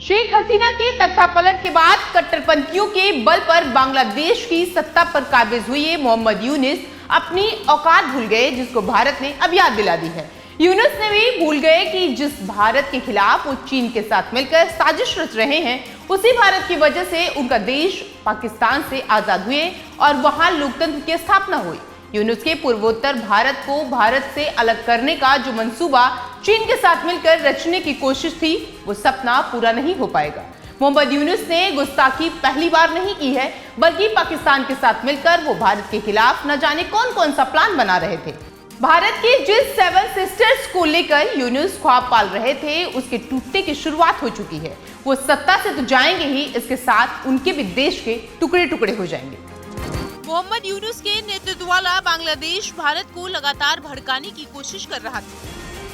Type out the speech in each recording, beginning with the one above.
शेख हसीना के तख्तापलट के बाद कट्टरपंथियों के बल पर बांग्लादेश की सत्ता पर काबिज हुए मोहम्मद यूनुस अपनी औकात भूल गए, जिसको भारत ने अब याद दिला दी है। यूनुस ने भी भूल गए कि जिस भारत के खिलाफ वो चीन के साथ मिलकर साजिश रच रहे हैं, उसी भारत की वजह से उनका देश पाकिस्तान से आजाद हुए और वहां लोकतंत्र की स्थापना हुई। यूनुस के पूर्वोत्तर भारत को भारत से अलग करने का जो मंसूबा चीन के साथ मिलकर रचने की कोशिश थी, वो सपना पूरा नहीं हो पाएगा। मोहम्मद यूनुस ने गुस्ताखी पहली बार नहीं की है, बल्कि पाकिस्तान के साथ मिलकर वो भारत के खिलाफ न जाने कौन कौन सा प्लान बना रहे थे। भारत के जिस 7 सिस्टर्स को लेकर यूनुस ख्वाब पाल रहे थे, उसके टूटने की शुरुआत हो चुकी है। वो सत्ता से तो जाएंगे ही, इसके साथ उनके भी देश के टुकड़े टुकड़े हो जाएंगे। मोहम्मद यूनुस के नेतृत्व वाला बांग्लादेश भारत को लगातार भड़काने की कोशिश कर रहा था।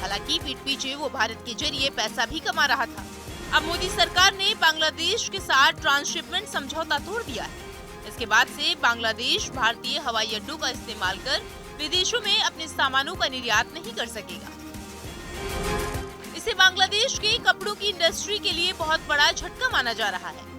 हालांकि पीठ पीछे वो भारत के जरिए पैसा भी कमा रहा था। अब मोदी सरकार ने बांग्लादेश के साथ ट्रांसशिपमेंट समझौता तोड़ दिया है। इसके बाद से बांग्लादेश भारतीय हवाई अड्डों का इस्तेमाल कर विदेशों में अपने सामानों का निर्यात नहीं कर सकेगा। इसे बांग्लादेश के कपड़ों की इंडस्ट्री के लिए बहुत बड़ा झटका माना जा रहा है।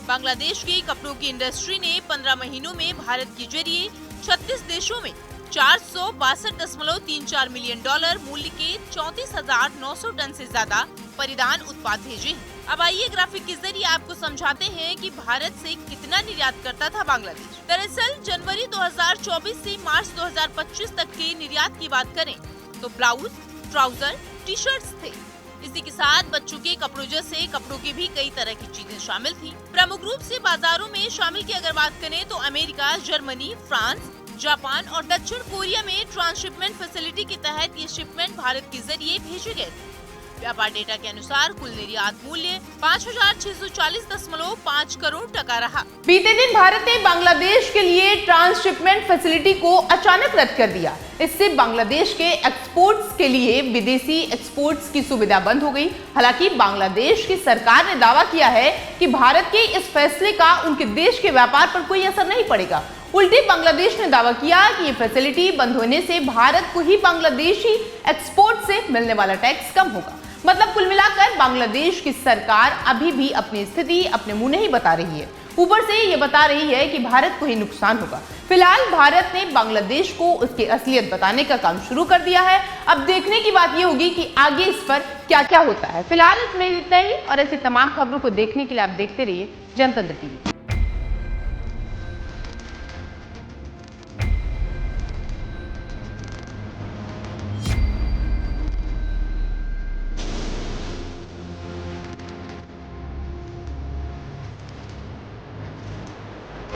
बांग्लादेश की कपड़ों की इंडस्ट्री ने 15 महीनों में भारत के जरिए 36 देशों में 462.34 मिलियन डॉलर मूल्य के 34,900 टन से ज्यादा परिधान उत्पाद भेजे हैं। अब आइए ग्राफिक के जरिए आपको समझाते हैं कि भारत से कितना निर्यात करता था बांग्लादेश। दरअसल जनवरी 2024 से मार्च 2025 तक के निर्यात की बात करें तो ब्लाउज, ट्राउजर, टी शर्ट्स थे। इसी के साथ बच्चों के कपड़ों जैसे कपड़ों की भी कई तरह की चीजें शामिल थी। प्रमुख रूप से बाजारों में शामिल की अगर बात करें तो अमेरिका, जर्मनी, फ्रांस, जापान और दक्षिण कोरिया में ट्रांसशिपमेंट फैसिलिटी के तहत ये शिपमेंट भारत के जरिए भेजे गए थे। व्यापार डेटा के अनुसार कुल निर्यात मूल्य 5,640.5 करोड़ टका रहा। बीते दिन भारत ने बांग्लादेश के लिए ट्रांसशिपमेंट फैसिलिटी को अचानक रद्द कर दिया। इससे बांग्लादेश के एक्सपोर्ट्स के लिए विदेशी एक्सपोर्ट्स की सुविधा बंद हो गई। हालांकि बांग्लादेश की सरकार ने दावा किया है कि भारत के इस फैसले का उनके देश के व्यापार पर कोई असर नहीं पड़ेगा। उल्टी बांग्लादेश ने दावा किया कि ये फैसिलिटी बंद होने से भारत को ही बांग्लादेशी एक्सपोर्ट से मिलने वाला टैक्स कम होगा। मतलब कुल मिलाकर बांग्लादेश की सरकार अभी भी अपनी स्थिति अपने मुंह नहीं बता रही है, ऊपर से ये बता रही है कि भारत को ही नुकसान होगा। फिलहाल भारत ने बांग्लादेश को उसकी असलियत बताने का काम शुरू कर दिया है। अब देखने की बात ये होगी कि आगे इस पर क्या क्या होता है। फिलहाल इसमें इतना ही, और ऐसी तमाम खबरों को देखने के लिए आप देखते रहिए जनतंत्र टीवी।